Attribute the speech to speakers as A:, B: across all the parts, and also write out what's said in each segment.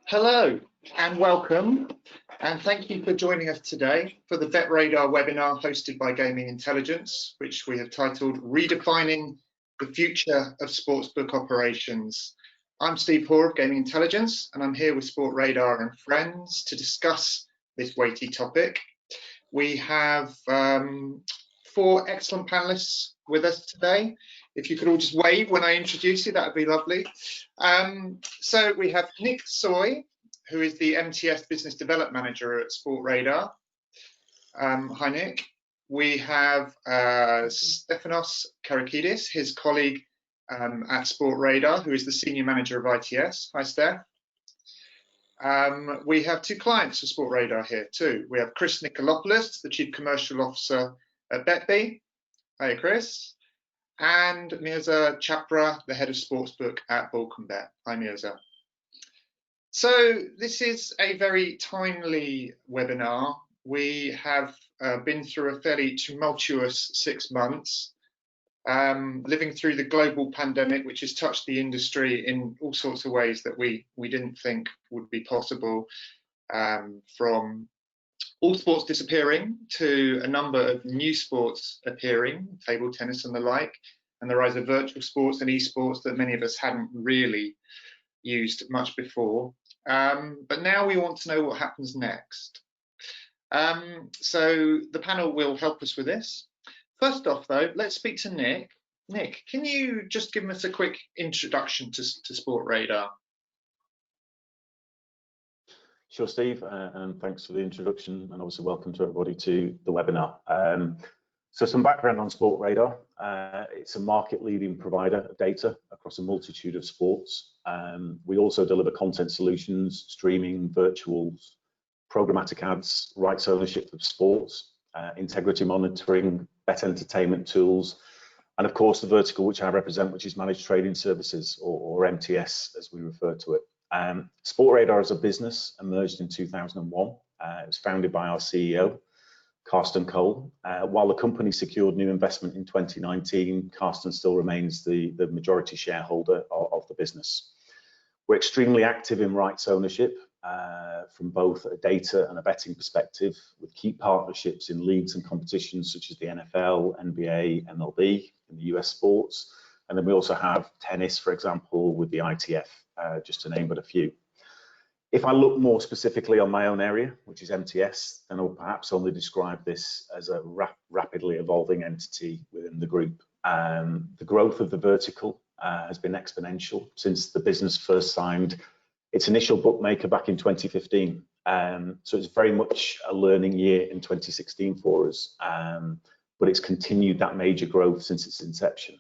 A: Hello and welcome, and thank you for joining us today for the Betradar webinar hosted by Gaming Intelligence, which we have titled Redefining the Future of Sportsbook Operations. I'm Steve Hoare of Gaming Intelligence, and I'm here with Sportradar and friends to discuss this weighty topic. We have 4 excellent panelists with us today. If you could all just wave when I introduce you, that would be lovely. So we have Nick Soy, who is the MTS Business Development Manager at Sportradar. Hi, Nick. We have Stefanos Karakidis, his colleague at Sportradar, who is the Senior Manager of ITS. Hi, Steph. We have 2 clients for Sportradar here too. We have Chris Nikolopoulos, the Chief Commercial Officer at BetBee. Hi, Chris. And Mirza Chapra, the Head of Sportsbook at Balkanbet. Hi, Mirza. So this is a very timely webinar. We have been through a fairly tumultuous 6 months, living through the global pandemic, which has touched the industry in all sorts of ways that we didn't think would be possible, from all sports disappearing to a number of new sports appearing, table tennis and the like, and the rise of virtual sports and esports that many of us hadn't really used much before. But now we want to know what happens next. So the panel will help us with this. First off, though, let's speak to Nick. Nick, can you just give us a quick introduction to Sportradar?
B: Sure, Steve, and thanks for the introduction, and obviously welcome to everybody to the webinar. So some background on Sportradar. It's a market-leading provider of data across a multitude of sports. We also deliver content solutions, streaming, virtuals, programmatic ads, rights ownership of sports, integrity monitoring, bet entertainment tools, and of course the vertical which I represent, which is managed trading services, or MTS as we refer to it. Sportradar as a business emerged in 2001. It was founded by our CEO, Carsten Cole. While the company secured new investment in 2019, Carsten still remains the majority shareholder of the business. We're extremely active in rights ownership from both a data and a betting perspective, with key partnerships in leagues and competitions such as the NFL, NBA, MLB, and the US sports. And then we also have tennis, for example, with the ITF, just to name but a few. If I look more specifically on my own area, which is MTS, then I'll perhaps only describe this as a rapidly evolving entity within the group. The growth of the vertical has been exponential since the business first signed its initial bookmaker back in 2015. So it's very much a learning year in 2016 for us, but it's continued that major growth since its inception.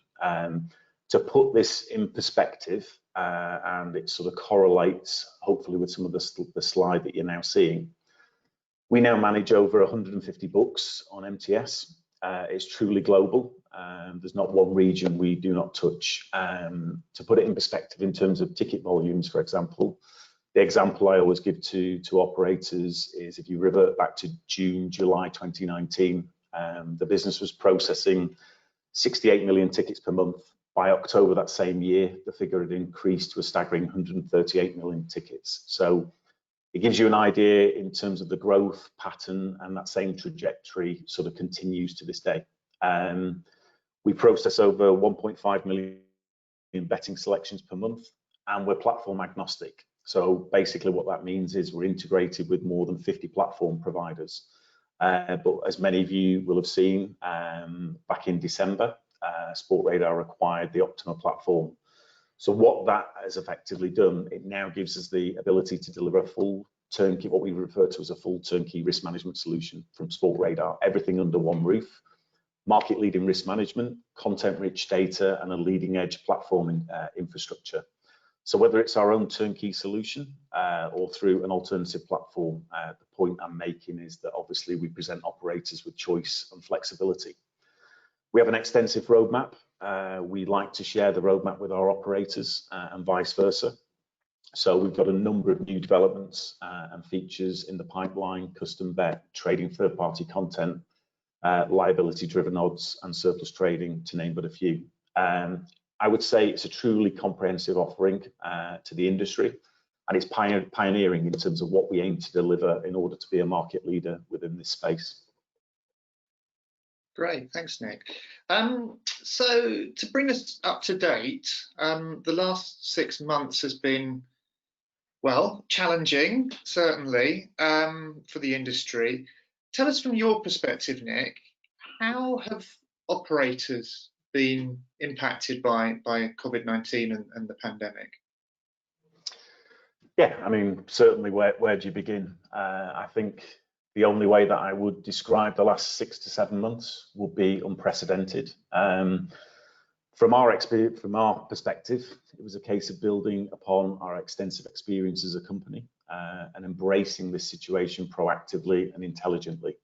B: To put this in perspective, and it sort of correlates hopefully with some of the slide that you're now seeing, we now manage over 150 books on MTS. It's truly global. There's not one region we do not touch. To put it in perspective in terms of ticket volumes, for example, the example I always give to operators is if you revert back to June, July 2019, the business was processing 68 million tickets per month. By October that same year, the figure had increased to a staggering 138 million tickets. So it gives you an idea in terms of the growth pattern, and that same trajectory sort of continues to this day. We process over 1.5 million betting selections per month, and we're platform agnostic. So basically what that means is we're integrated with more than 50 platform providers. But as many of you will have seen, back in December, Sportradar acquired the Optima platform. So what that has effectively done, it now gives us the ability to deliver a full turnkey, what we refer to as a full turnkey risk management solution from Sportradar, everything under one roof, market leading risk management, content rich data, and a leading edge platform infrastructure. So whether it's our own turnkey solution or through an alternative platform, the point I'm making is that obviously we present operators with choice and flexibility. We have an extensive roadmap. We like to share the roadmap with our operators and vice versa. So we've got a number of new developments and features in the pipeline: custom bet, trading third-party content, liability-driven odds, and surplus trading, to name but a few. I would say it's a truly comprehensive offering to the industry. and it's pioneering in terms of what we aim to deliver in order to be a market leader within this space.
A: Great, thanks, Nick. So to bring us up to date, the last 6 months has been, well, challenging, certainly, for the industry. Tell us from your perspective, Nick, how have operators been impacted by COVID-19 and the pandemic?
B: Yeah, I mean, certainly, where do you begin? I think the only way that I would describe the last 6 to 7 months would be unprecedented. From our experience, from our perspective, it was a case of building upon our extensive experience as a company and embracing this situation proactively and intelligently.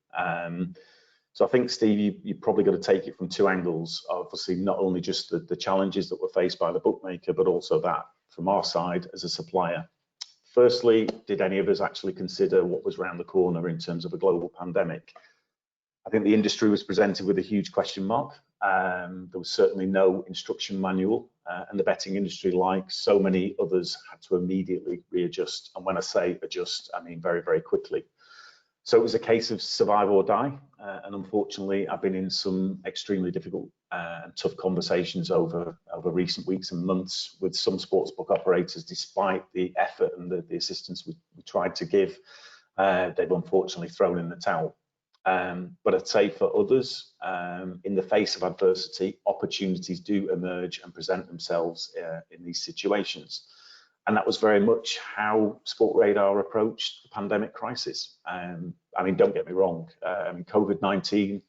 B: So I think, Steve, you probably got to take it from 2 angles. Obviously, not only just the challenges that were faced by the bookmaker, but also that from our side as a supplier. Firstly, did any of us actually consider what was around the corner in terms of a global pandemic? I think the industry was presented with a huge question mark. There was certainly no instruction manual, and the betting industry, like so many others, had to immediately readjust. And when I say adjust, I mean very, very quickly. So it was a case of survive or die. And unfortunately, I've been in some extremely difficult and tough conversations over recent weeks and months with some sportsbook operators. Despite the effort and the assistance we tried to give, they've unfortunately thrown in the towel. But I'd say for others, in the face of adversity, opportunities do emerge and present themselves in these situations. And that was very much how Sportradar approached the pandemic crisis. I mean, don't get me wrong, COVID-19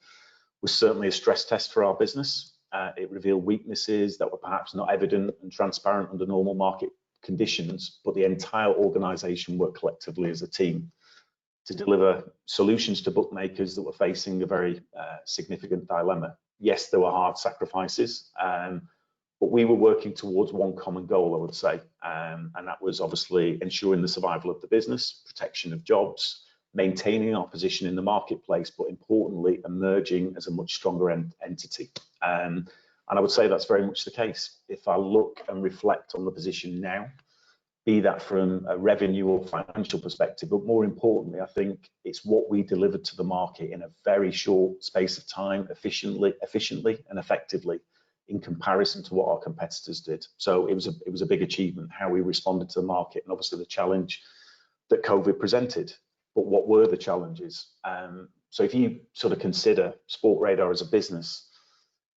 B: was certainly a stress test for our business. It revealed weaknesses that were perhaps not evident and transparent under normal market conditions, but the entire organization worked collectively as a team to deliver solutions to bookmakers that were facing a very significant dilemma. Yes, there were hard sacrifices, but we were working towards one common goal, I would say, and that was obviously ensuring the survival of the business, protection of jobs, maintaining our position in the marketplace, but importantly, emerging as a much stronger entity. And I would say that's very much the case. If I look and reflect on the position now, be that from a revenue or financial perspective, but more importantly, I think it's what we delivered to the market in a very short space of time, efficiently and effectively, in comparison to what our competitors did. So it was a big achievement how we responded to the market, and obviously the challenge that COVID presented. But what were the challenges? So if you sort of consider Sportradar as a business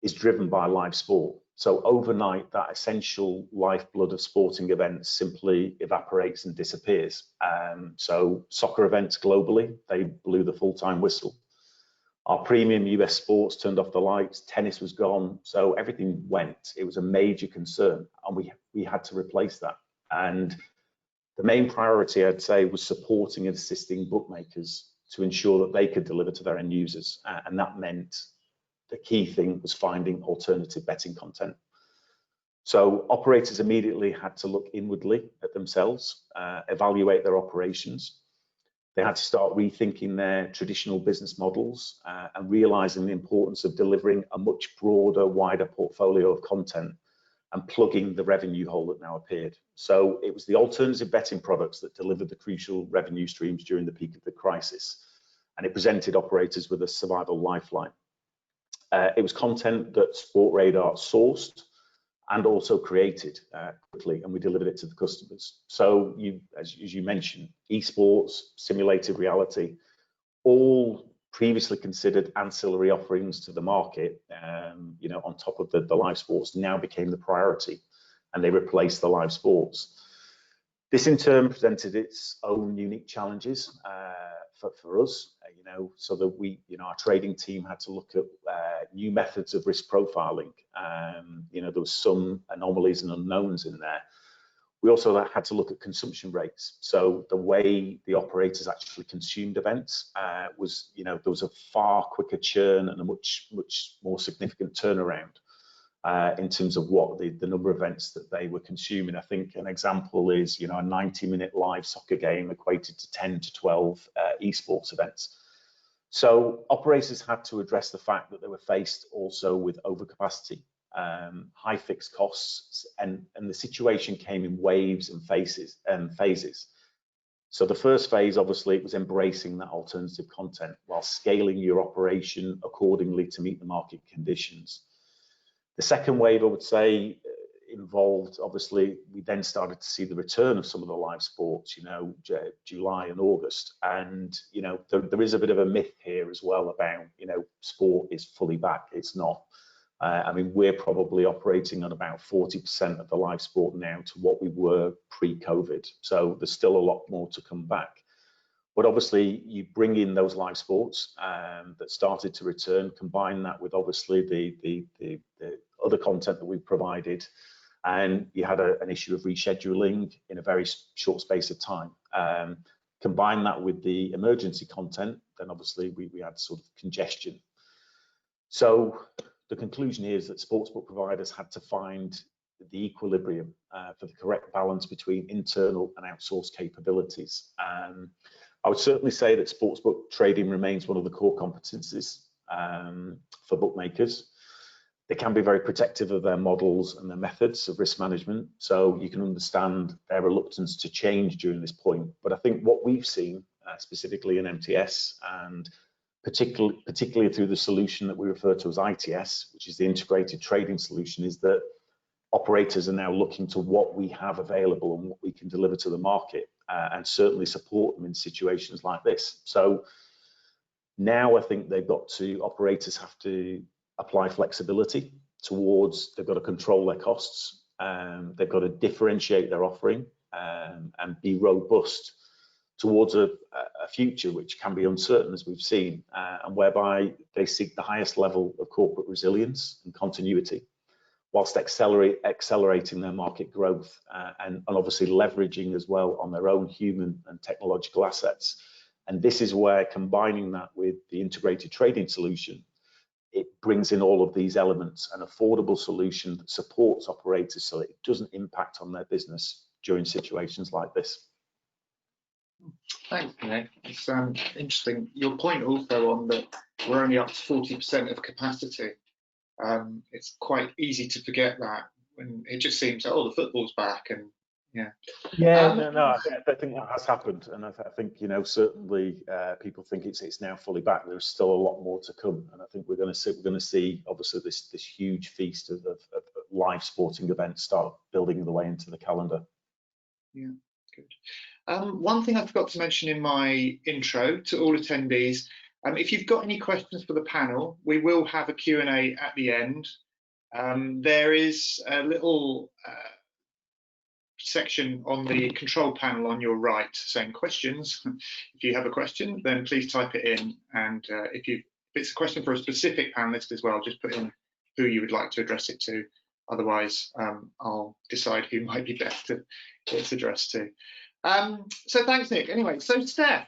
B: is driven by live sport. So overnight, that essential lifeblood of sporting events simply evaporates and disappears. So soccer events globally, they blew the full-time whistle. Our premium US sports turned off the lights, tennis was gone, so everything went. It was a major concern, and we had to replace that. And the main priority, I'd say, was supporting and assisting bookmakers to ensure that they could deliver to their end users. And that meant the key thing was finding alternative betting content. So operators immediately had to look inwardly at themselves, evaluate their operations. They had to start rethinking their traditional business models and realizing the importance of delivering a much broader, wider portfolio of content and plugging the revenue hole that now appeared. So it was the alternative betting products that delivered the crucial revenue streams during the peak of the crisis, and it presented operators with a survival lifeline. It was content that Sportradar sourced and also created quickly, and we delivered it to the customers. So as you mentioned, esports, simulated reality, all previously considered ancillary offerings to the market, on top of the live sports, now became the priority, and they replaced the live sports. This in turn presented its own unique challenges for us, so that our trading team had to look at new methods of risk profiling. There was some anomalies and unknowns in there. We also had to look at consumption rates. So the way the operators actually consumed events was, there was a far quicker churn and a much more significant turnaround in terms of what the number of events that they were consuming. I think an example is, a 90-minute live soccer game equated to 10 to 12 esports events. So operators had to address the fact that they were faced also with overcapacity. high fixed costs, and the situation came in waves and phases. So the first phase, obviously, it was embracing that alternative content while scaling your operation accordingly to meet the market conditions. The second wave, I would say, involved, obviously, we then started to see the return of some of the live sports, July and August. And, there is a bit of a myth here as well about, sport is fully back. It's not. I mean, we're probably operating on about 40% of the live sport now to what we were pre-COVID. So there's still a lot more to come back. But obviously, you bring in those live sports that started to return, combine that with obviously the other content that we provided, and you had an issue of rescheduling in a very short space of time. Combine that with the emergency content, then obviously we had sort of congestion. So the conclusion here is that sportsbook providers had to find the equilibrium for the correct balance between internal and outsourced capabilities. I would certainly say that sportsbook trading remains one of the core competencies for bookmakers. They can be very protective of their models and their methods of risk management, so you can understand their reluctance to change during this point. But I think what we've seen, specifically in MTS, and particularly through the solution that we refer to as ITS, which is the integrated trading solution, is that operators are now looking to what we have available and what we can deliver to the market, and certainly support them in situations like this. So now I think operators have to apply flexibility towards, they've got to control their costs, they've got to differentiate their offering, and be robust towards a future which can be uncertain, as we've seen, and whereby they seek the highest level of corporate resilience and continuity, whilst accelerating their market growth, and obviously leveraging as well on their own human and technological assets. And this is where, combining that with the integrated trading solution, it brings in all of these elements, an affordable solution that supports operators so it doesn't impact on their business during situations like this.
A: Thanks, Nick. It's interesting. Your point also on that we're only up to 40% of capacity. It's quite easy to forget that when it just seems, oh, the football's back, and yeah.
B: I think that has happened, and I think certainly people think it's now fully back. There's still a lot more to come, and I think we're going to see obviously this huge feast of live sporting events start building their way into the calendar.
A: Yeah, good. One thing I forgot to mention in my intro to all attendees, if you've got any questions for the panel, we will have a Q&A at the end. There is a little section on the control panel on your right saying questions. If you have a question, then please type it in, and if it's a question for a specific panelist as well, just put in who you would like to address it to. Otherwise, I'll decide who might be best to get it addressed to. So thanks, Nick. Anyway, so Steph,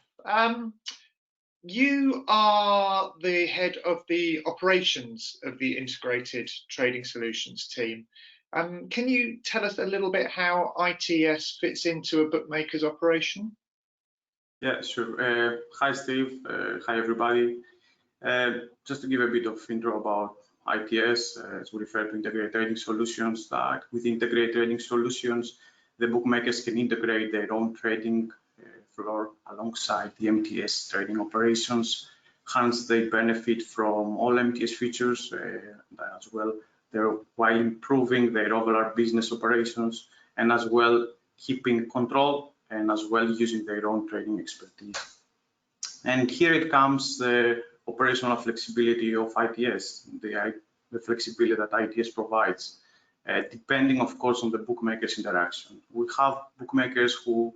A: you are the head of the operations of the integrated trading solutions team. Can you tell us a little bit how ITS fits into a bookmaker's operation?
C: Yeah, sure. Hi, Steve. Hi, everybody. Just to give a bit of intro about ITS, as we refer to integrated trading solutions, that with integrated trading solutions, the bookmakers can integrate their own trading floor alongside the MTS trading operations. Hence, they benefit from all MTS features as well, while improving their overall business operations, and as well keeping control, and as well using their own trading expertise. And here it comes the operational flexibility of ITS, the flexibility that ITS provides, depending, of course, on the bookmakers' interaction. We have bookmakers who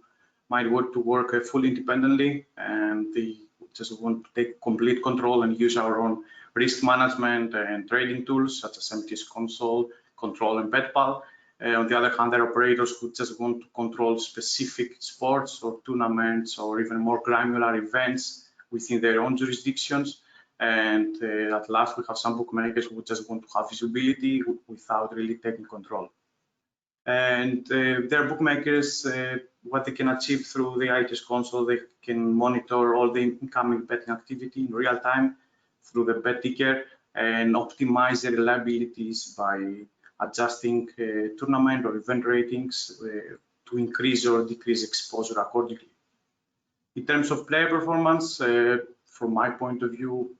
C: might want to work fully independently, and they just want to take complete control and use our own risk management and trading tools such as MTS Console, Control, and BetPal. On the other hand, there are operators who just want to control specific sports or tournaments or even more granular events within their own jurisdictions. And at last, we have some bookmakers who just want to have visibility without really taking control. And their bookmakers, what they can achieve through the ITS console, they can monitor all the incoming betting activity in real time through the bet ticker, and optimize the reliabilities by adjusting tournament or event ratings to increase or decrease exposure accordingly. In terms of player performance, from my point of view,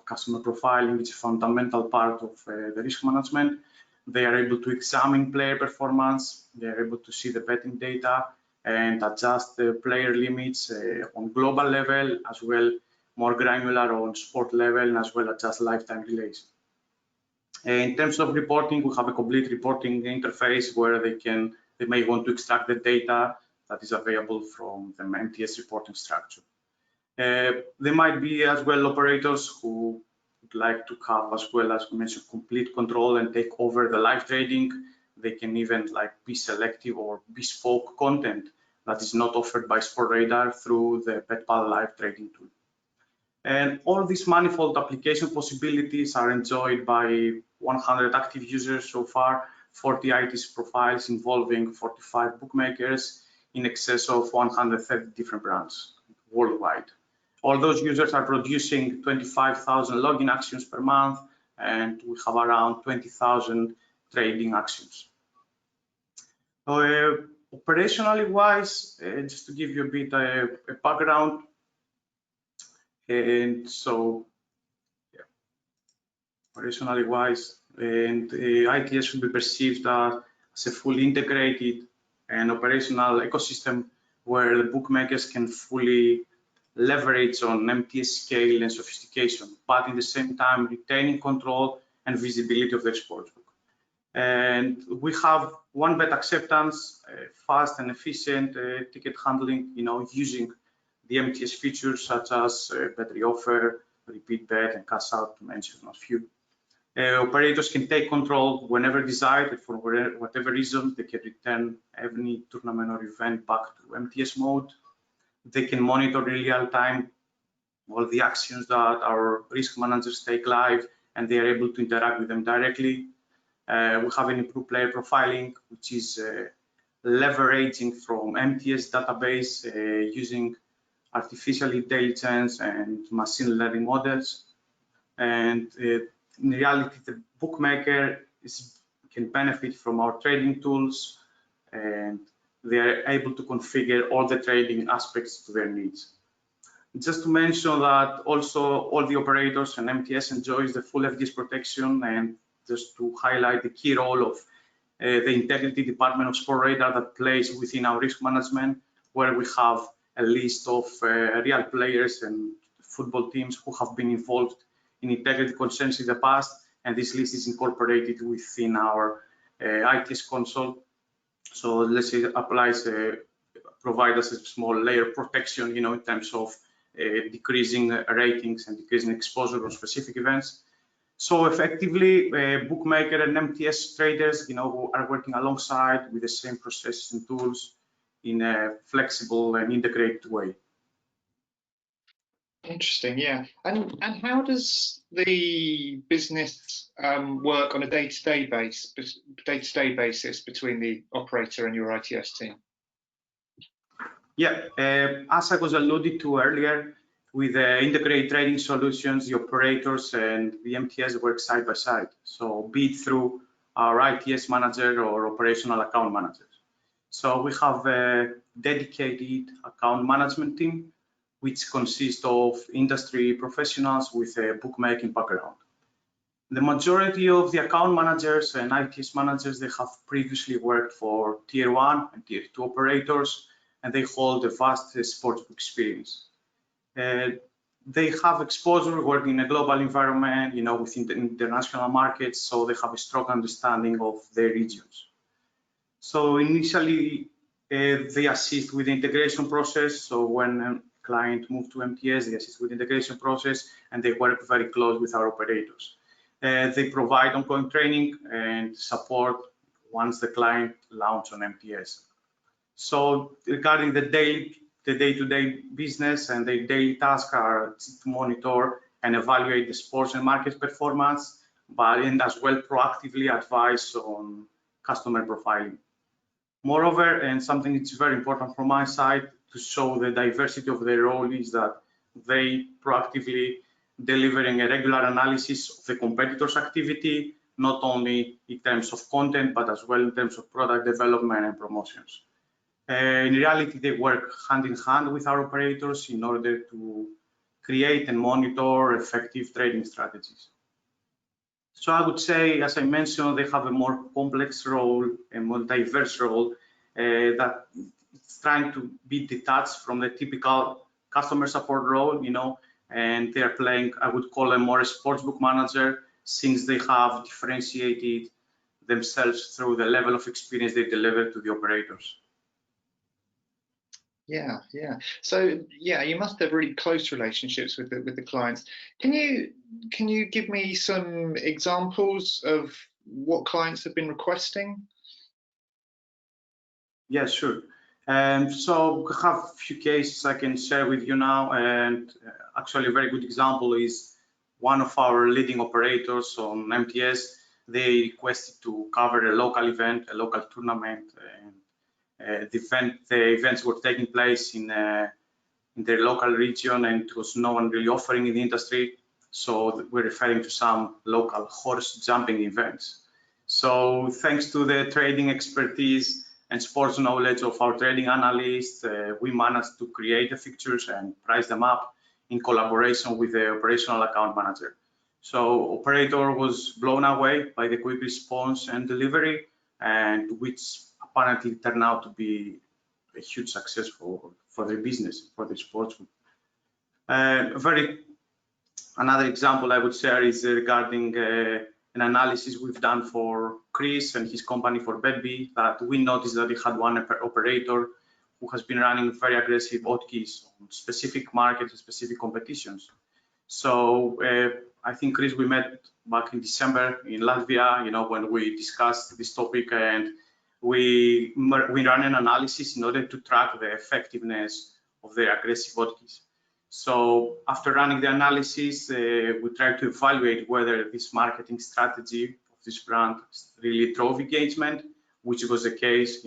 C: customer profiling is a fundamental part of the risk management. They are able to examine player performance, they are able to see the betting data and adjust the player limits on global level, as well more granular on sport level, and as well adjust lifetime relays. In terms of reporting, we have a complete reporting interface where they may want to extract the data that is available from the MTS reporting structure. There might be as well operators who would like to have, as well as we mentioned, complete control and take over the live trading. They can even be selective or bespoke content that is not offered by Sportradar through the BetPal live trading tool. And all these manifold application possibilities are enjoyed by 100 active users so far, 40 ITS profiles involving 45 bookmakers in excess of 130 different brands worldwide. All those users are producing 25,000 login actions per month, and we have around 20,000 trading actions. Operationally wise, just to give you a bit a background, and so operationally wise, and ITS should be perceived as a fully integrated and operational ecosystem where the bookmakers can fully leverage on MTS scale and sophistication, but in the same time retaining control and visibility of their sportsbook. And we have one bet acceptance, fast and efficient ticket handling, using the MTS features such as bet reoffer, repeat bet, and cash out, to mention a few. Operators can take control whenever desired. For whatever reason, they can return any tournament or event back to MTS mode. They can monitor in real time all the actions that our risk managers take live, and they are able to interact with them directly. We have an improved player profiling, which is leveraging from MTS database using artificial intelligence and machine learning models. And in reality, the bookmaker can benefit from our trading tools, and they are able to configure all the trading aspects to their needs. Just to mention that also all the operators and MTS enjoys the full FDS protection, and just to highlight the key role of the integrity department of Sportradar that plays within our risk management, where we have a list of real players and football teams who have been involved in integrity concerns in the past, and this list is incorporated within our ITS console. So let's say provide us a small layer of protection, in terms of decreasing ratings and decreasing exposure on specific events. So effectively, bookmaker and MTS traders, who are working alongside with the same processes and tools in a flexible and integrated way.
A: Interesting, yeah. And how does the business work on a day-to-day basis between the operator and your ITS team?
C: Yeah, as I was alluded to earlier, with integrated trading solutions, the operators and the MTS work side by side. So be it through our ITS manager or operational account managers. So we have a dedicated account management team, which consists of industry professionals with a bookmaking background. The majority of the account managers and ITS managers, they have previously worked for Tier 1 and Tier 2 operators, and they hold a vast sportsbook experience. They have exposure working in a global environment, within the international markets, so they have a strong understanding of their regions. So initially, they assist with the integration process. So when a client moves to MTS, they assist with the integration process, and they work very close with our operators. They provide ongoing training and support once the client launches on MTS. So regarding the day-to-day business and the daily tasks are to monitor and evaluate the sports and market performance, and as well proactively advise on customer profiling. Moreover, and something that's very important from my side to show the diversity of their role, is that they proactively delivering a regular analysis of the competitor's activity, not only in terms of content, but as well in terms of product development and promotions. In reality, they work hand in hand with our operators in order to create and monitor effective trading strategies. So I would say, as I mentioned, they have a more complex role, a more diverse role that it's trying to be detached from the typical customer support role, and they are playing, I would call them more a sportsbook manager, since they have differentiated themselves through the level of experience they deliver to the operators.
A: Yeah. So yeah, you must have really close relationships with the clients. Can you give me some examples of what clients have been requesting?
C: Yeah, sure. So we have a few cases I can share with you now, and actually a very good example is one of our leading operators on MTS. They requested to cover a local event, a local tournament, and the events were taking place in their local region, and it was no one really offering in the industry. So we're referring to some local horse jumping events. So thanks to the trading expertise and sports knowledge of our trading analysts, we managed to create the fixtures and price them up in collaboration with the operational account manager. So operator was blown away by the quick response and delivery, and which apparently turned out to be a huge success for their business, for the sportsbook. Another example I would share is regarding an analysis we've done for Chris and his company for BetB, that we noticed that he had one operator who has been running very aggressive hotkeys on specific markets and specific competitions. So I think, Chris, we met back in December in Latvia, when we discussed this topic, and we ran an analysis in order to track the effectiveness of their aggressive hotkeys. So after running the analysis, we tried to evaluate whether this marketing strategy of this brand really drove engagement, which was the case,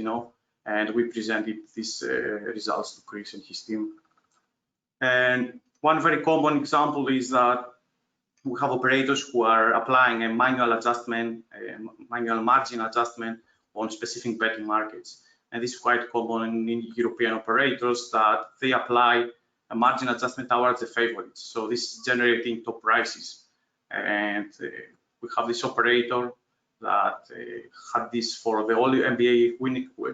C: and we presented these results to Chris and his team. And one very common example is that we have operators who are applying a manual adjustment, manual margin adjustment on specific betting markets. And this is quite common in European operators, that they apply a margin adjustment towards the favorites. So this is generating top prices. And we have this operator that had this for the all NBA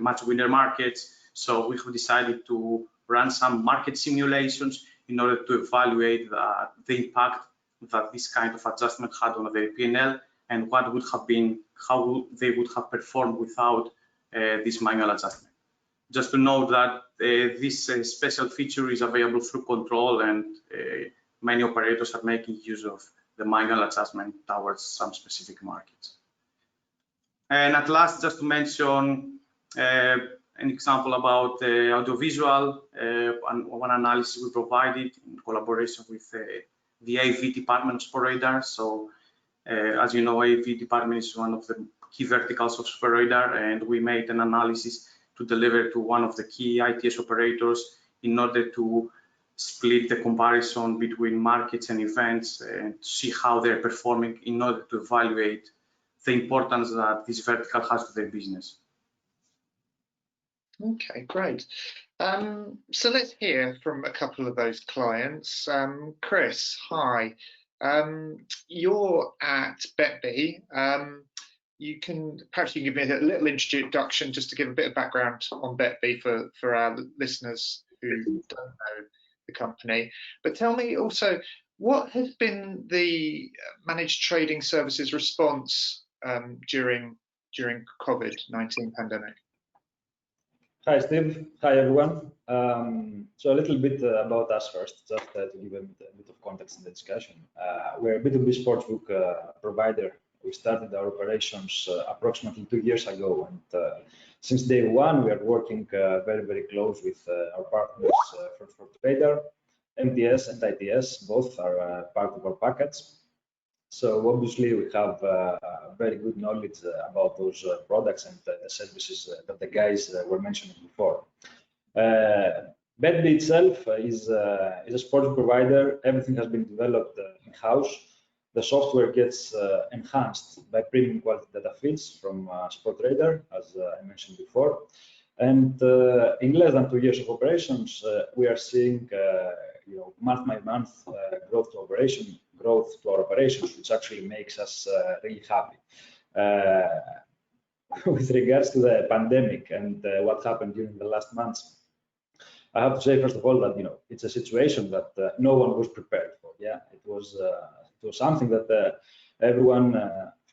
C: match winner markets. So we have decided to run some market simulations in order to evaluate the impact that this kind of adjustment had on their P&L, and what would have been, how they would have performed without this manual adjustment. Just to note that this special feature is available through Control, and many operators are making use of the manual adjustment towards some specific markets. And at last, just to mention an example about the audiovisual, one analysis we provided in collaboration with the AV department of Sportradar. So as you know, AV department is one of the key verticals of Sportradar, and we made an analysis to deliver to one of the key ITS operators in order to split the comparison between markets and events and see how they're performing in order to evaluate the importance that this vertical has to their business.
A: Okay, great. So let's hear from a couple of those clients. Chris, hi. You're at BetB. Perhaps you can give me a little introduction just to give a bit of background on BetB for our listeners who don't know the company. But tell me also, what has been the managed trading services response during COVID-19 pandemic?
D: Hi, Steve. Hi, everyone. So a little bit about us first, just to give a bit of context in the discussion. We're a B2B sportsbook provider. We started our operations approximately 2 years ago, and since day one, we are working very, very close with our partners for Betradar, MTS and ITS. Both are part of our package. So obviously, we have very good knowledge about those products and services that the guys were mentioning before. BetB itself is a sports provider. Everything has been developed in-house. The software gets enhanced by premium quality data feeds from Sportradar, as I mentioned before. And in less than 2 years of operations, we are seeing month by month growth to our operations, which actually makes us really happy. With regards to the pandemic and what happened during the last months, I have to say, first of all, that it's a situation that no one was prepared for. Yeah, it was something that everyone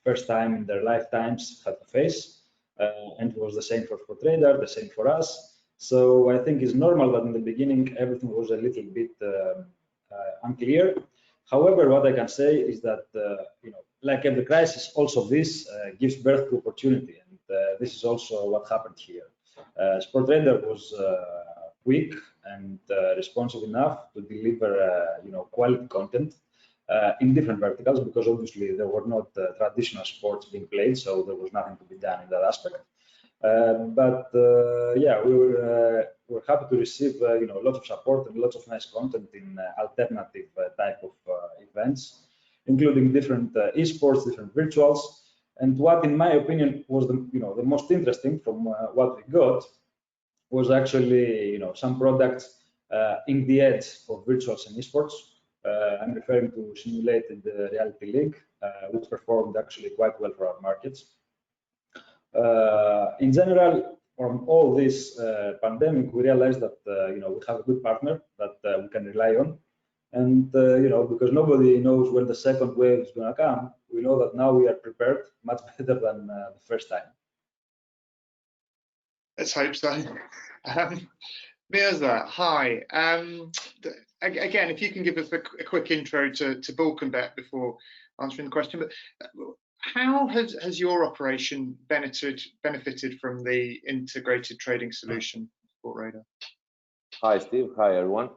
D: first time in their lifetimes had to face, and it was the same for Sportradar, the same for us. So I think it's normal that in the beginning everything was a little bit unclear. However, what I can say is that like every crisis, also this gives birth to opportunity, and this is also what happened here. Sportradar was quick and responsive enough to deliver quality content in different verticals, because obviously there were not traditional sports being played, so there was nothing to be done in that aspect. Yeah, we were happy to receive lots of support and lots of nice content in alternative type of events, including different esports, different virtuals. And what, in my opinion, was the most interesting from what we got was actually some products in the edge of virtuals and esports. I'm referring to simulated reality league, which performed actually quite well for our markets. In general, from all this pandemic, we realized that we have a good partner that we can rely on, and because nobody knows when the second wave is going to come, we know that now we are prepared much better than the first time.
A: Let's hope so. Mirza, hi. Again, if you can give us a quick intro to Balkanbet before answering the question, but how has your operation benefited from the integrated trading solution, Sportradar?
E: Hi, Steve. Hi, everyone.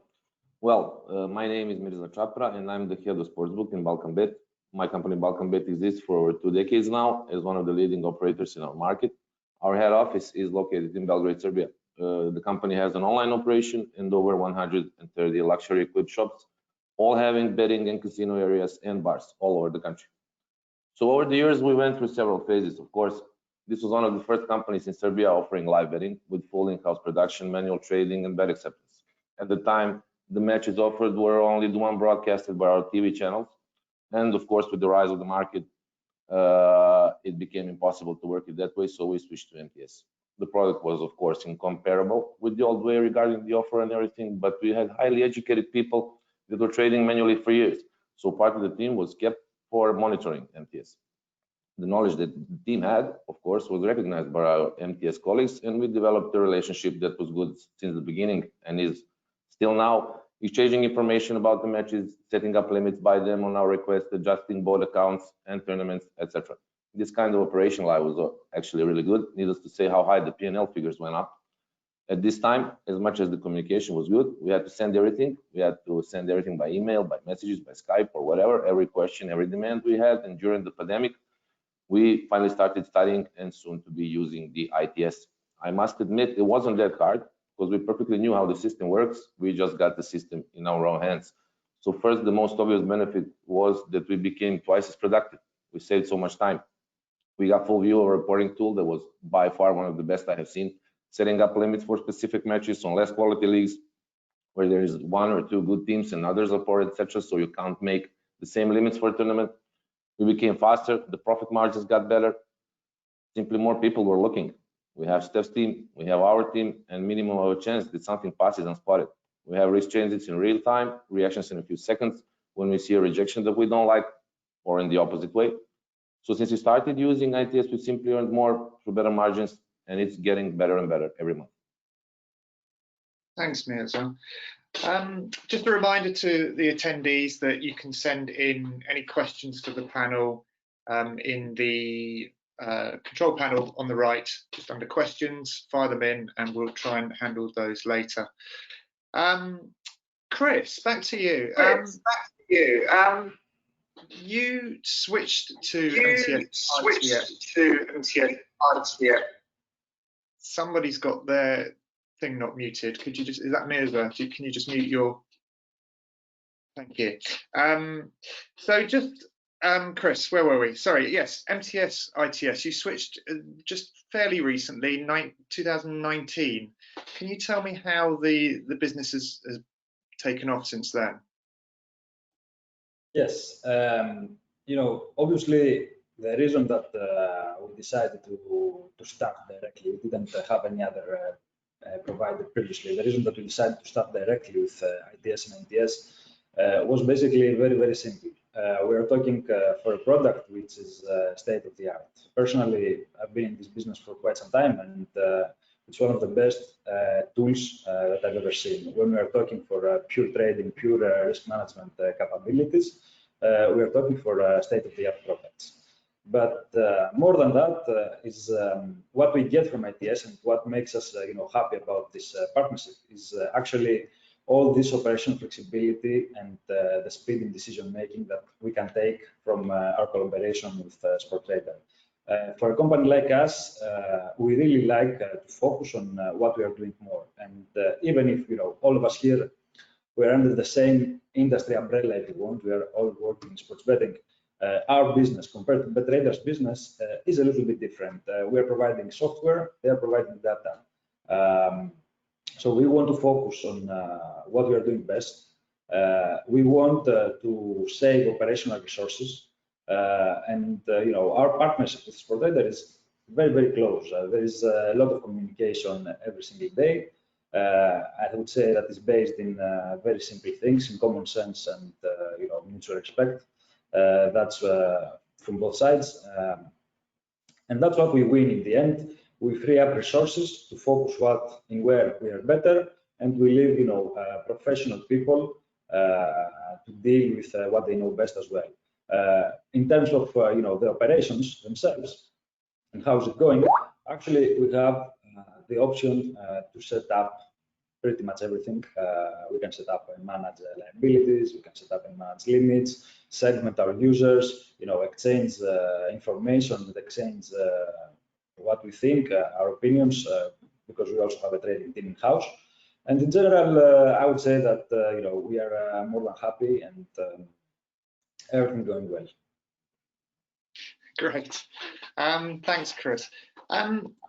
E: Well, my name is Mirza Chapra, and I'm the head of sportsbook in Balkanbet. My company Balkanbet exists for over 2 decades now as one of the leading operators in our market. Our head office is located in Belgrade, Serbia. The company has an online operation and over 130 luxury equipped shops, all having betting and casino areas and bars all over the country. So over the years, we went through several phases. Of course, this was one of the first companies in Serbia offering live betting with full in-house production, manual trading, and bet acceptance. At the time, the matches offered were only the one broadcasted by our TV channels. And of course, with the rise of the market, it became impossible to work it that way, so we switched to MTS. The product was, of course, incomparable with the old way regarding the offer and everything, but we had highly educated people that were trading manually for years. So part of the team was kept for monitoring MTS. The knowledge that the team had, of course, was recognized by our MTS colleagues, and we developed a relationship that was good since the beginning and is still now, exchanging information about the matches, setting up limits by them on our request, adjusting board accounts and tournaments, etc. This kind of operation live was actually really good. Needless to say how high the P&L figures went up. At this time, as much as the communication was good, we had to send everything. We had to send everything by email, by messages, by Skype, or whatever, every question, every demand we had. And during the pandemic, we finally started studying and soon to be using the ITS. I must admit, it wasn't that hard because we perfectly knew how the system works. We just got the system in our own hands. So first, the most obvious benefit was that we became twice as productive. We saved so much time. We got full view of a reporting tool that was by far one of the best I have seen, setting up limits for specific matches on less quality leagues where there is 1 or 2 good teams and others are poor, etc. So you can't make the same limits for a tournament. We became faster, the profit margins got better. Simply more people were looking. We have Steph's team, we have our team, and minimum of a chance that something passes unspotted. We have risk changes in real time, reactions in a few seconds when we see a rejection that we don't like, or in the opposite way. So since we started using ITS, we simply earned more through better margins, and it's getting better and better every month.
A: Thanks, Mirza. Just a reminder to the attendees that you can send in any questions to the panel in the control panel on the right, just under questions. Fire them in and we'll try and handle those later. Chris, back to you. You switched to MTS. Somebody's got their thing not muted. Could you just, is that Mirza? Can you just mute your Thank you. So just, Chris, where were we? Sorry, yes, MTS ITS, you switched just fairly recently, 2019. Can you tell me how the business has taken off since then?
D: Yes, you know, obviously the reason that we decided to start directly, we didn't have any other provider previously. The reason that we decided to start directly with ITS and NTS was basically very, very simple. We are talking for a product which is state of the art. Personally, I've been in this business for quite some time, and it's one of the best tools that I've ever seen. When we are talking for pure trading, pure risk management capabilities, we are talking for state-of-the-art products. But more than that is what we get from ITS, and what makes us you know, happy about this partnership is actually all this operational flexibility and the speed in decision making that we can take from our collaboration with Sportradar. For a company like us, we really like to focus on what we are doing more. And even if, you know, all of us here, we're under the same industry umbrella, if you want, we are all working in sports betting. Our business compared to Betradar's business is a little bit different. We are providing software, they are providing data. So we want to focus on what we are doing best. We want to save operational resources. And you know, our partnership with Sportradar is very, very close. There is a lot of communication every single day. I would say that is based in very simple things, in common sense and you know, mutual respect. That's from both sides, and that's what we win in the end. We free up resources to focus in where we are better, and we leave, you know, professional people to deal with what they know best as well. In terms of you know, the operations themselves and how's it going, actually we have the option to set up pretty much everything. We can set up and manage liabilities, we can set up and manage limits, segment our users, you know, exchange information, exchange what we think, our opinions, because we also have a trading team in-house. And in general, I would say that you know, we are more than happy, and everything going well.
A: Great. Thanks, Chris.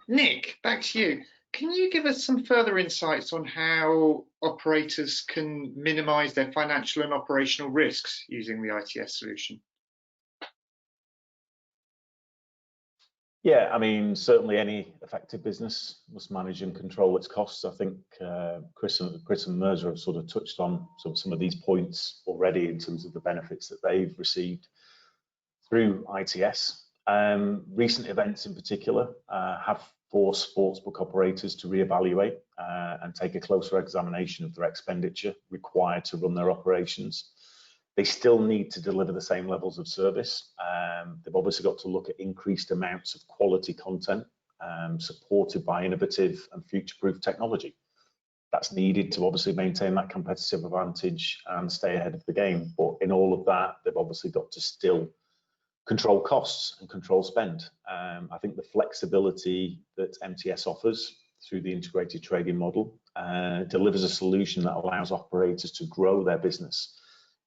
A: Nick, back to you. Can you give us some further insights on how operators can minimize their financial and operational risks using the ITS solution?
B: Yeah, I mean, certainly any effective business must manage and control its costs. I think Chris and Mirza have sort of touched on some of these points already in terms of the benefits that they've received through ITS. Recent events in particular have forced sportsbook operators to reevaluate and take a closer examination of their expenditure required to run their operations. They still need to deliver the same levels of service. They've obviously got to look at increased amounts of quality content supported by innovative and future-proof technology. That's needed to obviously maintain that competitive advantage and stay ahead of the game. But in all of that, they've obviously got to still control costs and control spend. I think the flexibility that MTS offers through the integrated trading model delivers a solution that allows operators to grow their business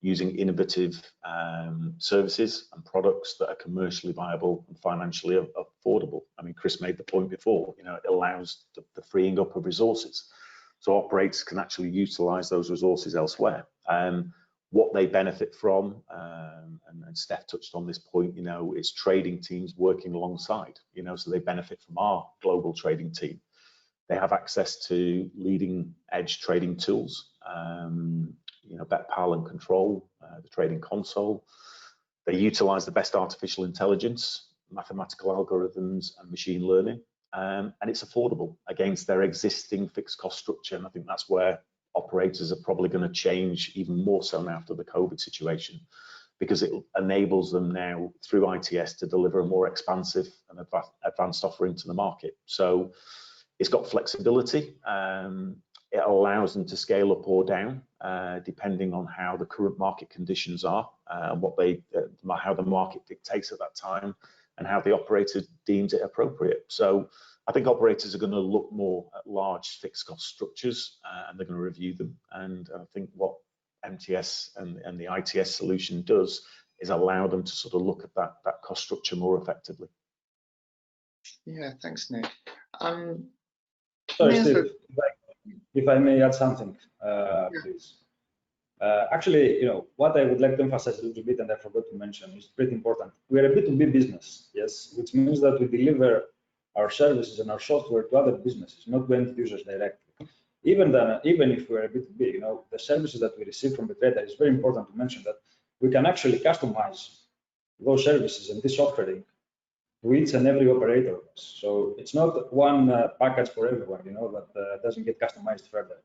B: using innovative services and products that are commercially viable and financially affordable. I mean, Chris made the point before, you know, it allows the freeing up of resources. So operators can actually utilize those resources elsewhere. What they benefit from, and Steph touched on this point, you know, is trading teams working alongside, you know, so they benefit from our global trading team. They have access to leading edge trading tools, you know, BetPal and Control, the trading console. They utilize the best artificial intelligence, mathematical algorithms and machine learning, and it's affordable against their existing fixed cost structure. And I think that's where operators are probably going to change even more so now after the COVID situation, because it enables them now through ITS to deliver a more expansive and advanced offering to the market. So it's got flexibility. It allows them to scale up or down depending on how the current market conditions are, and how the market dictates at that time, and how the operator deems it appropriate. So I think operators are going to look more at large fixed cost structures, and they're going to review them. And I think what MTS and the ITS solution does is allow them to sort of look at that cost structure more effectively.
A: Yeah, thanks, Nick.
D: Sorry, Steve, if I may add something, please. Actually, what I would like to emphasize a little bit, and I forgot to mention, is pretty important. We are a B2B business, yes, which means that we deliver our services and our software to other businesses, not to end users directly. Even if we're a B2B, the services that we receive from Betradar, is very important to mention that we can actually customize those services and this offering to each and every operator. So it's not one package for everyone, that doesn't get customized further.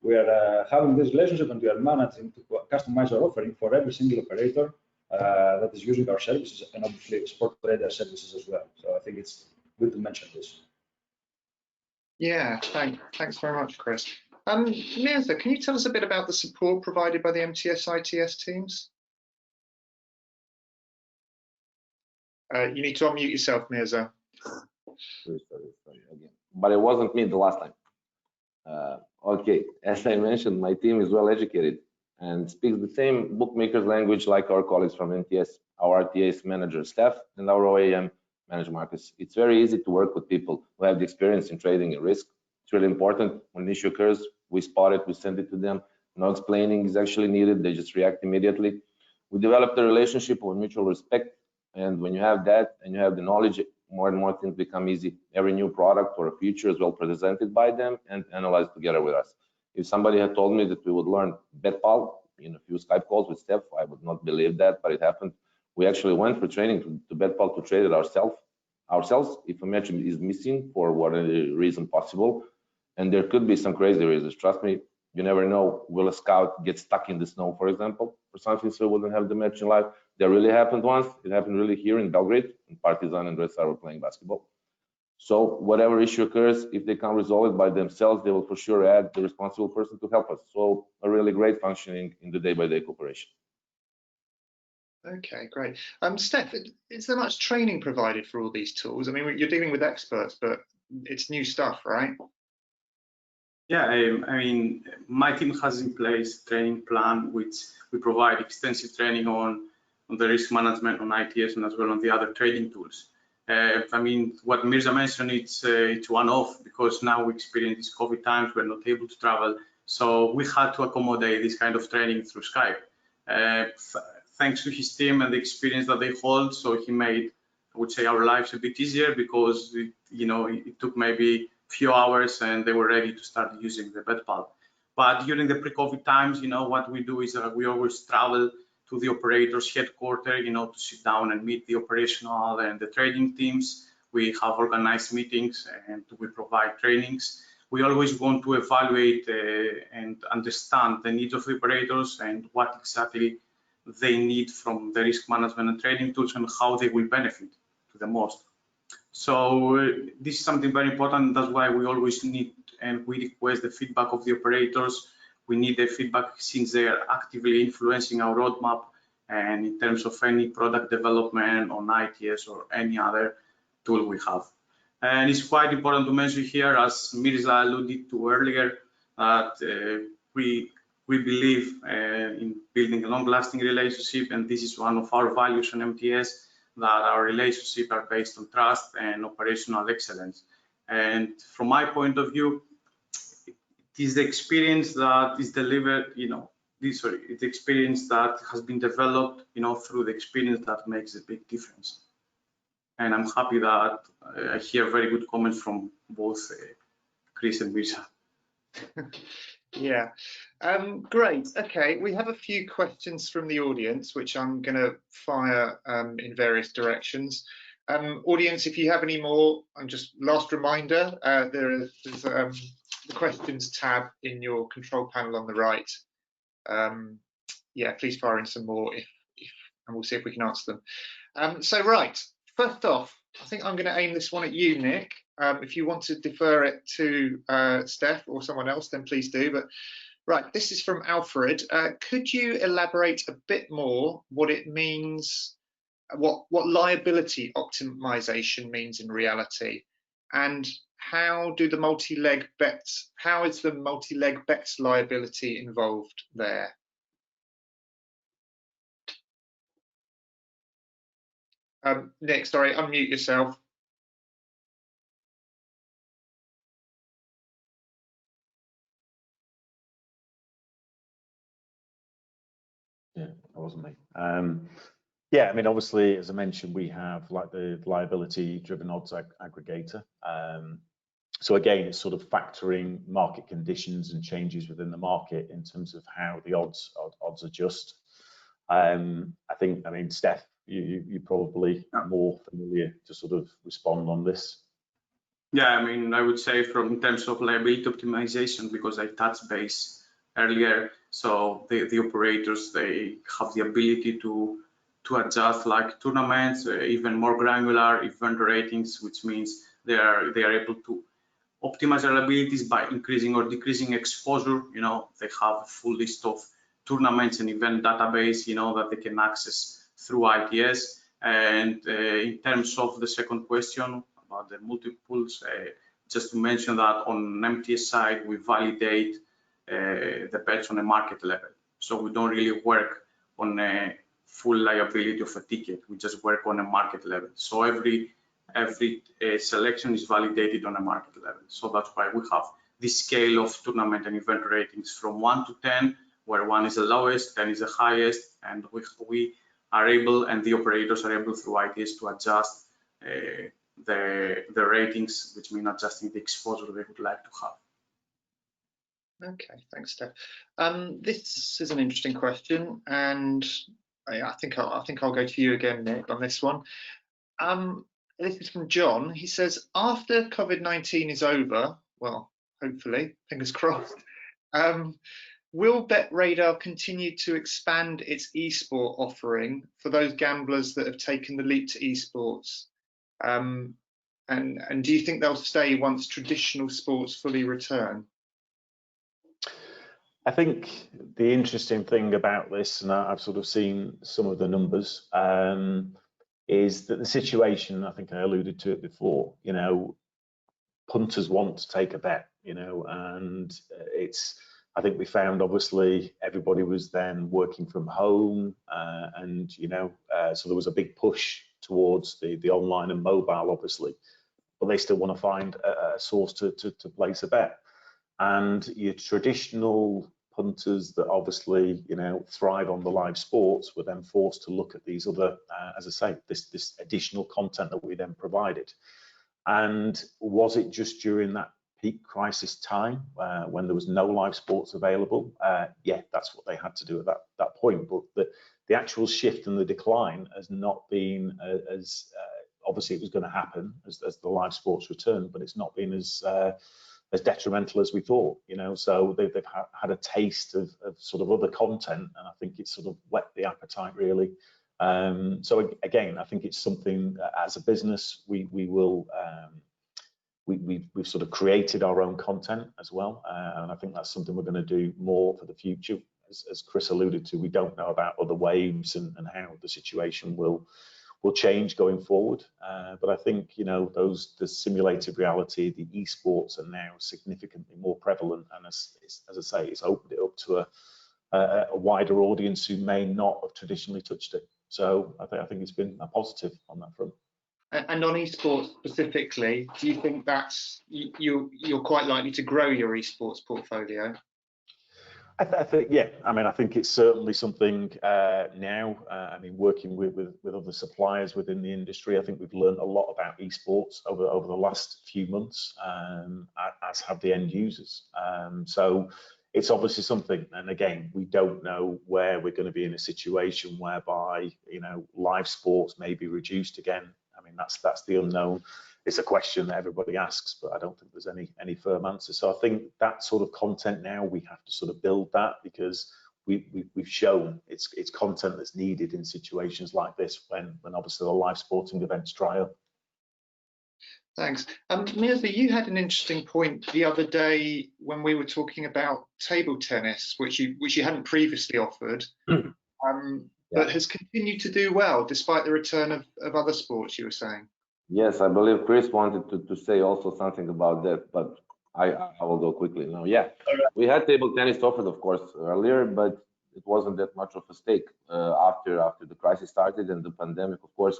D: We are having this relationship, and we are managing to customize our offering for every single operator that is using our services, and obviously Sportradar services as well. So I think it's good to mention this.
A: Yeah, thanks very much, Chris. Mirza, can you tell us a bit about the support provided by the MTS ITS teams? You need to unmute yourself, Mirza.
E: Sorry again. But it wasn't me the last time. Okay, as I mentioned, my team is well educated and speaks the same bookmaker's language like our colleagues from MTS, our RTS manager staff, and our OAM manager markets. It's very easy to work with people who have the experience in trading and risk. It's really important. When an issue occurs, we spot it, we send it to them. No explaining is actually needed. They just react immediately. We developed a relationship with mutual respect. And when you have that and you have the knowledge, more and more things become easy. Every new product or a feature is well presented by them and analyzed together with us. If somebody had told me that we would learn BetPal in a few Skype calls with Steph, I would not believe that, but it happened. We actually went for training to BetPal to trade it ourselves if a match is missing for whatever reason possible. And there could be some crazy reasons. Trust me, you never know. Will a scout get stuck in the snow, for example, or something, so wouldn't have the match in live? That really happened once. It happened really here in Belgrade, and Partizan and Red Star were playing basketball. So whatever issue occurs, if they can't resolve it by themselves, they will for sure add the responsible person to help us. So a really great functioning in the day-by-day cooperation.
A: Okay, great. Steph, is there much training provided for all these tools? I mean, you're dealing with experts, but it's new stuff, right?
C: Yeah, I mean, my team has in place a training plan, which we provide extensive training on the risk management, on ITS, and as well on the other trading tools. I mean, what Mirza mentioned, it's one-off because now we experience these COVID times, we're not able to travel. So we had to accommodate this kind of training through Skype. Thanks to his team and the experience that they hold, so he made, I would say, our lives a bit easier because, it took maybe few hours and they were ready to start using the BetPal. But during the pre-COVID times, what we do is we always travel to the operator's headquarters, to sit down and meet the operational and the trading teams. We have organized meetings and we provide trainings. We always want to evaluate and understand the needs of the operators and what exactly they need from the risk management and trading tools and how they will benefit to the most. So this is something very important. That's why we always need and we request the feedback of the operators. We need the feedback since they are actively influencing our roadmap and in terms of any product development on ITS or any other tool we have. And it's quite important to mention here, as Mirza alluded to earlier, that we believe in building a long-lasting relationship, and this is one of our values on MTS, that our relationships are based on trust and operational excellence. And from my point of view, it is the experience that is delivered, it's the experience that has been developed, through the experience that makes a big difference. And I'm happy that I hear very good comments from both Chris and Mirza.
A: Yeah, great. Okay, we have a few questions from the audience, which I'm going to fire in various directions. Audience, if you have any more, just last reminder, there's the questions tab in your control panel on the right. Yeah, please fire in some more and we'll see if we can answer them. So right, first off, I think I'm going to aim this one at you, Nick. If you want to defer it to Steph or someone else, then please do. But right, this is from Alfred. Could you elaborate a bit more what it means, what liability optimization means in reality, and how is the multi-leg bets liability involved there? Nick, sorry, unmute yourself.
B: Yeah, that wasn't me. Yeah, I mean, obviously, as I mentioned, we have like the liability-driven odds aggregator. So again, it's sort of factoring market conditions and changes within the market in terms of how the odds adjust. I mean, Steph, you probably more familiar to sort of respond on this.
C: Yeah, I mean, I would say in terms of liability optimization, because I touched base earlier, so the operators, they have the ability to adjust like tournaments, even more granular event ratings, which means they are able to optimize their abilities by increasing or decreasing exposure. You know, they have a full list of tournaments and event database, you know, that they can access through ITS. And in terms of the second question about the multiples, just to mention that on MTS side, we validate the bets on a market level. So we don't really work on a full liability of a ticket. We just work on a market level. So every selection is validated on a market level. So that's why we have this scale of tournament and event ratings from 1 to 10, where 1 is the lowest, 10 is the highest, and we are able, and the operators are able through ITS to adjust the ratings, which mean adjusting the exposure they would like to have.
A: Okay, thanks, Steph. This is an interesting question, and I think I'll go to you again, Nick, on this one. This is from John. He says, after COVID-19 is over, well, hopefully, fingers crossed, will BetRadar continue to expand its esport offering for those gamblers that have taken the leap to esports? And do you think they'll stay once traditional sports fully return?
B: I think the interesting thing about this, and I've sort of seen some of the numbers, is that the situation, I think I alluded to it before, you know, punters want to take a bet, you know, and I think we found obviously everybody was then working from home, and, you know, so there was a big push towards the online and mobile, obviously, but they still want to find a source to place a bet. And your traditional punters that obviously, you know, thrive on the live sports were then forced to look at these other, as I say, this additional content that we then provided. And was it just during that peak crisis time when there was no live sports available? Yeah, that's what they had to do at that point. But the actual shift and the decline has not been as obviously it was going to happen as the live sports returned, but it's not been as detrimental as we thought, you know. So they've had a taste of sort of other content, and I think it's sort of whet the appetite really. So again, I think it's something as a business we've sort of created our own content as well, and I think that's something we're going to do more for the future. As Chris alluded to, we don't know about other waves and how the situation will change going forward, but I think, you know, the simulated reality, the esports are now significantly more prevalent, and as I say, it's opened it up to a wider audience who may not have traditionally touched it. So I think it's been a positive on that front.
A: And on esports specifically, do you think that's you're quite likely to grow your esports portfolio?
B: I think, yeah. I mean, I think it's certainly something now. I mean, working with other suppliers within the industry, I think we've learned a lot about esports over the last few months, as have the end users. So it's obviously something. And again, we don't know where we're going to be in a situation whereby, you know, live sports may be reduced again. I mean, that's the unknown. It's a question that everybody asks, but I don't think there's any firm answer. So I think that sort of content now, we have to sort of build that, because we've shown it's content that's needed in situations like this when obviously the live sporting events dry up.
A: Thanks. Mirza, you had an interesting point the other day when we were talking about table tennis, which you hadn't previously offered, but has continued to do well despite the return of other sports, you were saying.
E: Yes, I believe Chris wanted to say also something about that, but I will go quickly now. Yeah, we had table tennis offered, of course, earlier, but it wasn't that much of a stake after the crisis started and the pandemic. Of course,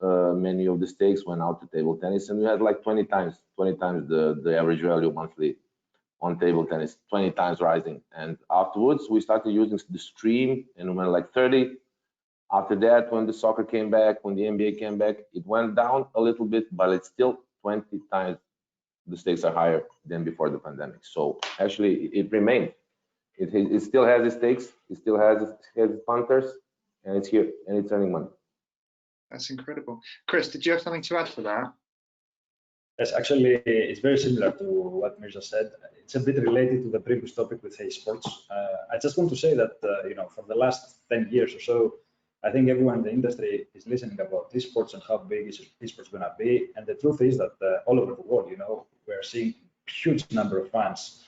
E: many of the stakes went out to table tennis, and we had like 20 times the average value monthly on table tennis, 20 times rising. And afterwards, we started using the stream, and we went like 30. After that, when the soccer came back, when the NBA came back, it went down a little bit, but it's still 20 times the stakes are higher than before the pandemic. So actually, it remained. It still has its stakes, it still has its punters, and it's here, and it's earning money.
A: That's incredible. Chris, did you have something to add to that?
D: Yes, actually, it's very similar to what Mirza said. It's a bit related to the previous topic with esports. I just want to say that, for the last 10 years or so, I think everyone in the industry is listening about esports and how big esports going to be. And the truth is that all over the world, we're seeing huge number of fans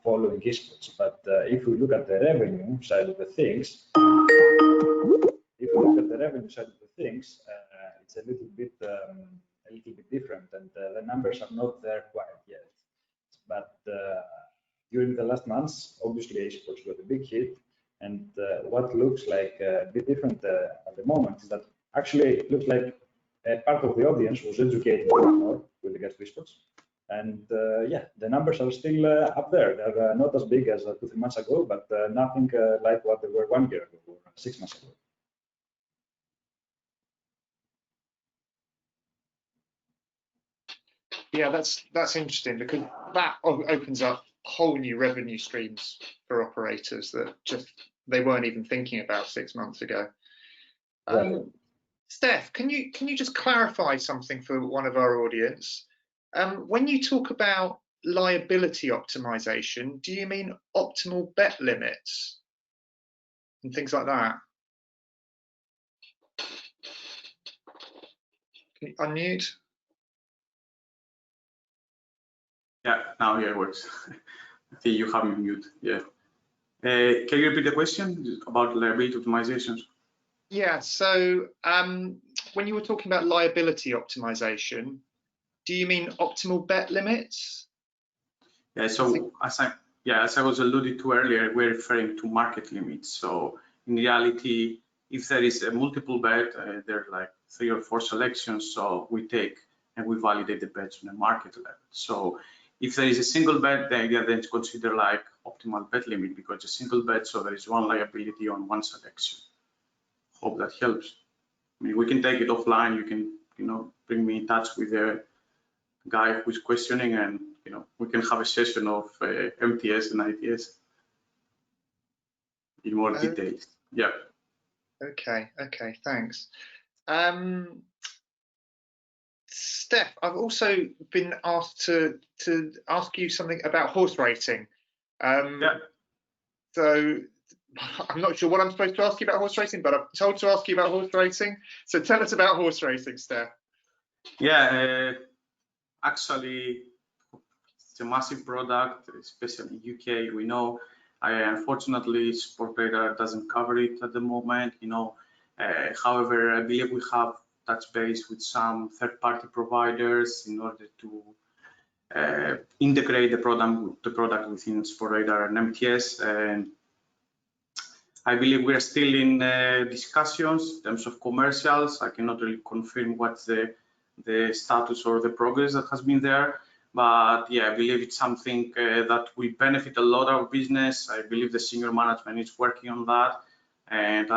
D: following esports. But if we look at the revenue side of the things, it's a little bit different, and the numbers are not there quite yet. But during the last months, obviously, esports got a big hit, and what looks like a bit different at the moment is that actually it looks like a part of the audience was educated more with regards to esports. And the numbers are still up there. They're not as big as 2-3 months ago, but nothing like what they were 1 year ago or 6 months ago.
A: Yeah, that's interesting, because that opens up whole new revenue streams for operators that just they weren't even thinking about 6 months ago. Steph, can you just clarify something for one of our audience? When you talk about liability optimization, do you mean optimal bet limits and things like that? Can you unmute?
C: Yeah, now it works. I think you have me mute. Yeah. Can you repeat the question about liability optimizations?
A: Yeah. So when you were talking about liability optimization, do you mean optimal bet limits?
C: Yeah. So as I was alluded to earlier, we're referring to market limits. So in reality, if there is a multiple bet, there are like 3 or 4 selections. So we take and we validate the bets on a market level. So if there is a single bet, the idea then is consider like optimal bet limit, because it's a single bet, so there is one liability on one selection. Hope that helps. I mean, we can take it offline. You can, bring me in touch with a guy who's questioning, and we can have a session of MTS and ITS in more details. Yeah.
A: Okay, thanks. Steph, I've also been asked to ask you something about horse racing.
C: Yeah.
A: So I'm not sure what I'm supposed to ask you about horse racing, but I'm told to ask you about horse racing. So tell us about horse racing, Steph.
C: Yeah, actually, it's a massive product, especially in UK. We know, unfortunately, Sportradar doesn't cover it at the moment. However, I believe we have touch base with some third-party providers in order to integrate the product within Sportradar and MTS. And I believe we are still in discussions in terms of commercials. I cannot really confirm what's the status or the progress that has been there. But yeah, I believe it's something that will benefit a lot of business. I believe the senior management is working on that. And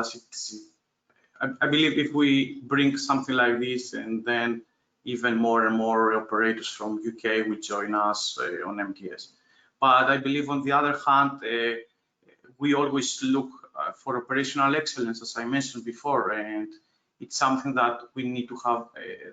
C: I believe if we bring something like this, and then even more and more operators from UK will join us on MTS. But I believe on the other hand, we always look for operational excellence, as I mentioned before, and it's something that we need to have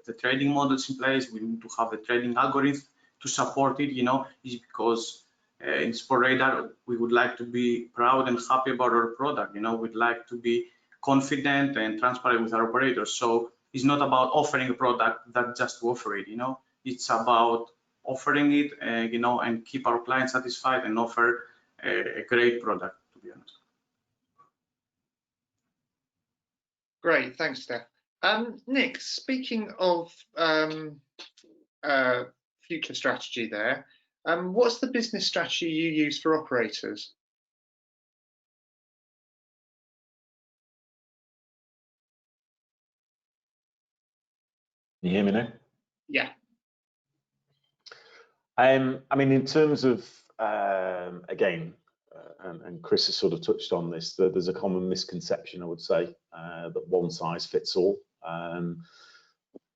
C: the trading models in place. We need to have the trading algorithm to support it. Is because in Sportradar we would like to be proud and happy about our product. We'd like to be confident and transparent with our operators. So it's not about offering a product that just to offer it. It's about offering it, and keep our clients satisfied and offer a great product, to be honest.
A: Great, thanks, Steph. Nick, speaking of future strategy there, what's the business strategy you use for operators?
B: you hear me now?
A: Yeah.
B: I mean, in terms of, again, and Chris has sort of touched on this, that there's a common misconception, I would say, that one size fits all.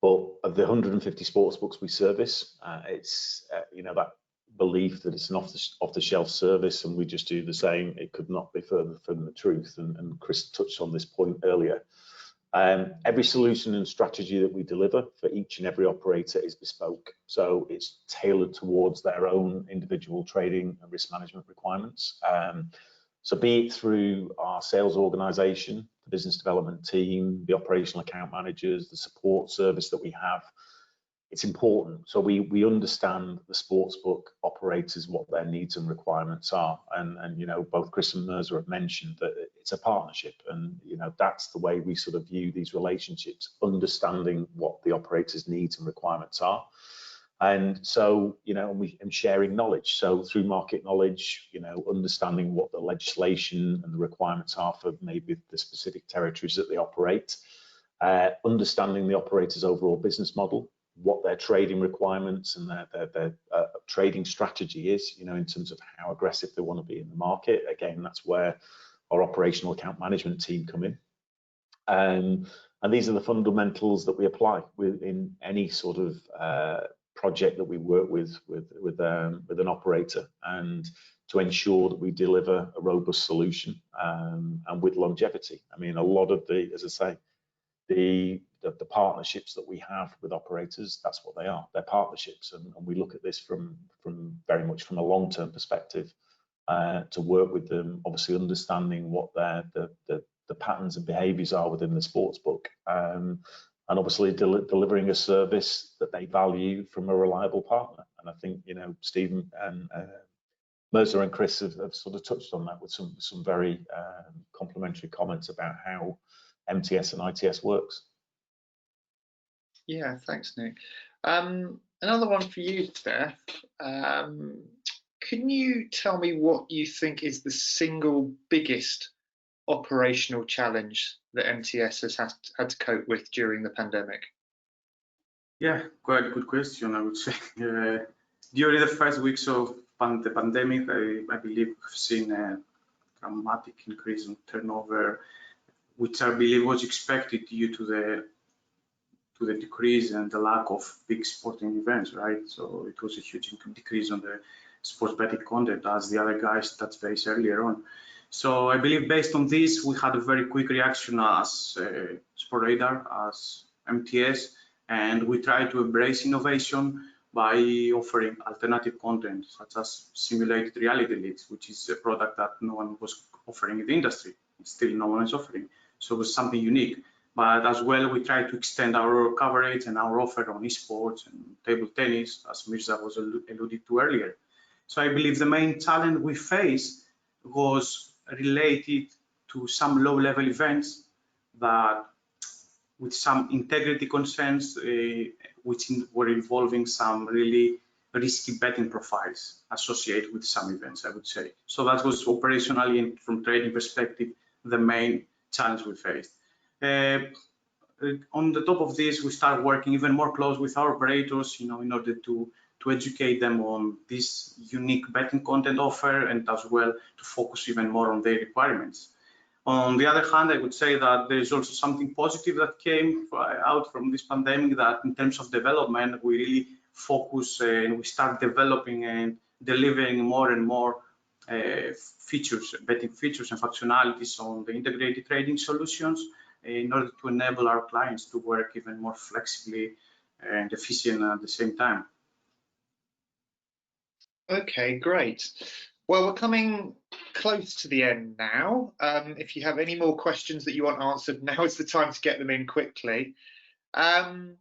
B: But of the 150 sports books we service, it's, you know, that belief that it's an off-the-shelf service and we just do the same, it could not be further from the truth. And Chris touched on this point earlier. Every solution and strategy that we deliver for each and every operator is bespoke. So it's tailored towards their own individual trading and risk management requirements. So be it through our sales organization, the business development team, the operational account managers, the support service that we have, it's important. So we understand the sportsbook operators, what their needs and requirements are. And you know, both Chris and Mirza have mentioned that it's a partnership, and you know, that's the way we sort of view these relationships, understanding what the operators' needs and requirements are. And so, you know, and sharing knowledge. So through market knowledge, you know, understanding what the legislation and the requirements are for maybe the specific territories that they operate, understanding the operator's overall business model, what their trading requirements and their trading strategy is, you know, in terms of how aggressive they want to be in the market. Again, that's where our operational account management team come in. And these are the fundamentals that we apply in any sort of project that we work with an operator, and to ensure that we deliver a robust solution and with longevity. I mean, a lot of the, as I say, the partnerships that we have with operators, that's what they are. They're partnerships, and we look at this from very much from a long-term perspective to work with them, obviously understanding what the patterns and behaviours are within the sports book, and obviously delivering a service that they value from a reliable partner. And I think, you know, Stephen and Mirza and Chris have sort of touched on that with some very complimentary comments about how MTS and ITS works.
A: Yeah, thanks, Nick. Another one for you, Steph. Can you tell me what you think is the single biggest operational challenge that MTS has had to cope with during the pandemic?
C: Yeah, quite a good question, I would say. During the first weeks of the pandemic, I believe we've seen a dramatic increase in turnover, which I believe was expected due to the decrease and the lack of big sporting events, right? So it was a huge decrease on the sports betting content, as the other guys touched base earlier on. So I believe based on this, we had a very quick reaction as Sportradar, as MTS, and we tried to embrace innovation by offering alternative content, such as simulated reality leads, which is a product that no one was offering in the industry. Still no one is offering. So it was something unique. But as well, we tried to extend our coverage and our offer on esports and table tennis, as Mirza was alluded to earlier. So I believe the main challenge we faced was related to some low-level events that, with some integrity concerns, which were involving some really risky betting profiles associated with some events, I would say. So that was operationally and from trading perspective, the main challenge we faced. On the top of this, we start working even more close with our operators, you know, in order to educate them on this unique betting content offer, and as well to focus even more on their requirements. On the other hand, I would say that there is also something positive that came out from this pandemic, that in terms of development, we really focus and we start developing and delivering more and more features, betting features and functionalities on the integrated trading solutions in order to enable our clients to work even more flexibly and efficient at the same time.
A: Okay, great. Well, we're coming close to the end now. If you have any more questions that you want answered, now is the time to get them in quickly. But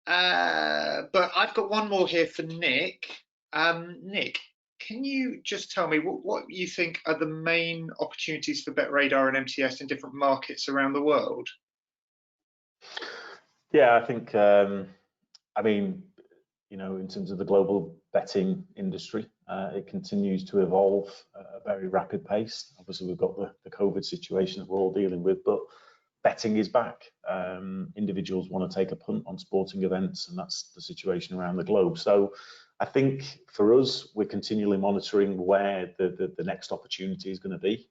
A: I've got one more here for Nick. Nick, can you just tell me what you think are the main opportunities for Betradar and MTS in different markets around the world?
B: Yeah, I think, I mean, you know, in terms of the global betting industry, it continues to evolve at a very rapid pace. Obviously, we've got the COVID situation that we're all dealing with, but betting is back. Individuals want to take a punt on sporting events, and that's the situation around the globe. So I think for us, we're continually monitoring where the next opportunity is going to be.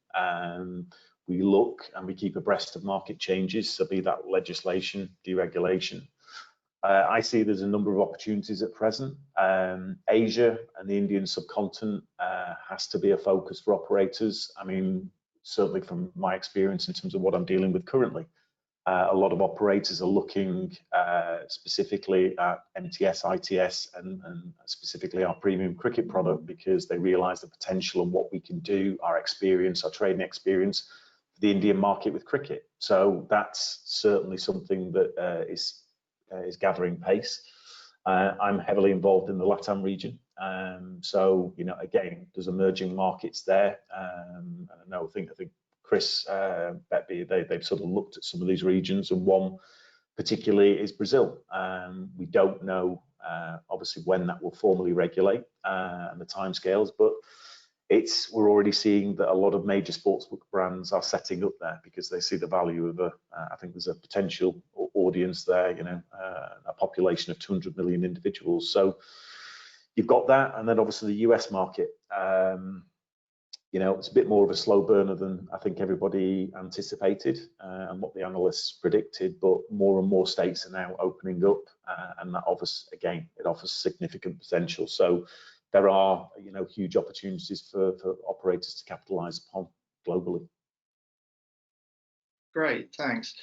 B: We look and we keep abreast of market changes, so be that legislation, deregulation. I see there's a number of opportunities at present. Asia and the Indian subcontinent has to be a focus for operators. I mean, certainly from my experience in terms of what I'm dealing with currently, a lot of operators are looking specifically at MTS, ITS, and specifically our premium cricket product, because they realise the potential and what we can do, our experience, our trading experience, for the Indian market with cricket. So that's certainly something that is gathering pace. I'm heavily involved in the LATAM region. So, you know, again, there's emerging markets there. And I think Chris, Betby, they've sort of looked at some of these regions, and one particularly is Brazil. We don't know, obviously, when that will formally regulate and the timescales, but we're already seeing that a lot of major sportsbook brands are setting up there because they see the value of I think there's a potential audience there, you know, a population of 200 million individuals. So you've got that, and then obviously the US market. You know, it's a bit more of a slow burner than I think everybody anticipated and what the analysts predicted, but more and more states are now opening up, and that offers, again, it offers significant potential. So there are, you know, huge opportunities for operators to capitalize upon globally.
A: Great, thanks.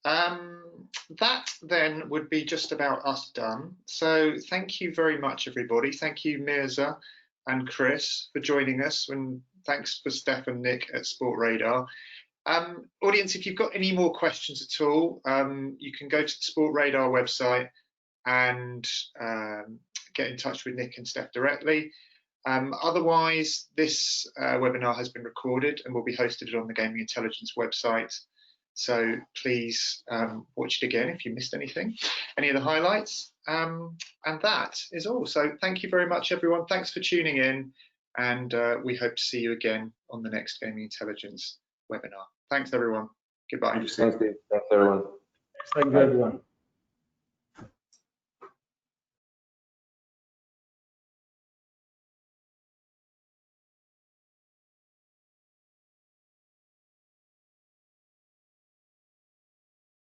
A: That then would be just about us done. So thank you very much, everybody. Thank you, Mirza and Chris, for joining us, and thanks for Steph and Nick at Sportradar. Audience, if you've got any more questions at all, you can go to the Sportradar website and get in touch with Nick and Steph directly. Otherwise, this webinar has been recorded and will be hosted on the Gaming Intelligence website. So please watch it again if you missed anything, any of the highlights. And that is all. So thank you very much, everyone. Thanks for tuning in, and we hope to see you again on the next Gaming Intelligence webinar. Thanks, everyone. Goodbye.
E: Thanks, Steve. Thanks, everyone.
D: Thank you, everyone.